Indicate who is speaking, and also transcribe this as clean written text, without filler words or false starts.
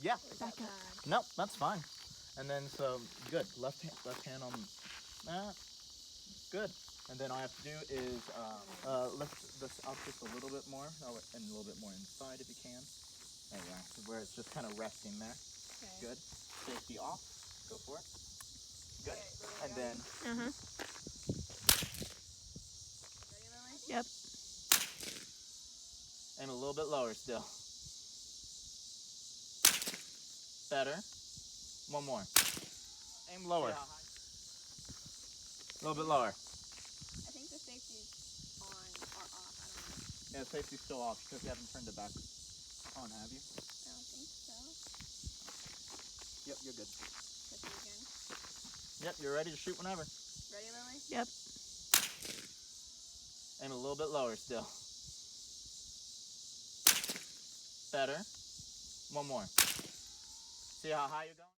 Speaker 1: Yeah.
Speaker 2: Back up.
Speaker 1: No, that's fine. And then so good. Left hand on that. Good. And then all I have to do is lift this up just a little bit more, and a little bit more inside if you can. There you go. Where it's just kind of resting there.
Speaker 2: Okay.
Speaker 1: Good. Safety off. Go for it. Good. And then
Speaker 2: Ready, Lily?
Speaker 3: Yep.
Speaker 1: aim a little bit lower still. Better. One more. Aim lower. A little bit lower.
Speaker 2: I think the safety's on or off. I don't know.
Speaker 1: Yeah, safety's still off because you haven't turned it back on, have you?
Speaker 2: I don't think so.
Speaker 1: Yep, you're good.
Speaker 2: Push it again.
Speaker 1: Yep, you're ready to shoot whenever.
Speaker 2: Ready, Lily?
Speaker 3: Yep.
Speaker 1: Aim a little bit lower still. Better. One more. See how high you're going?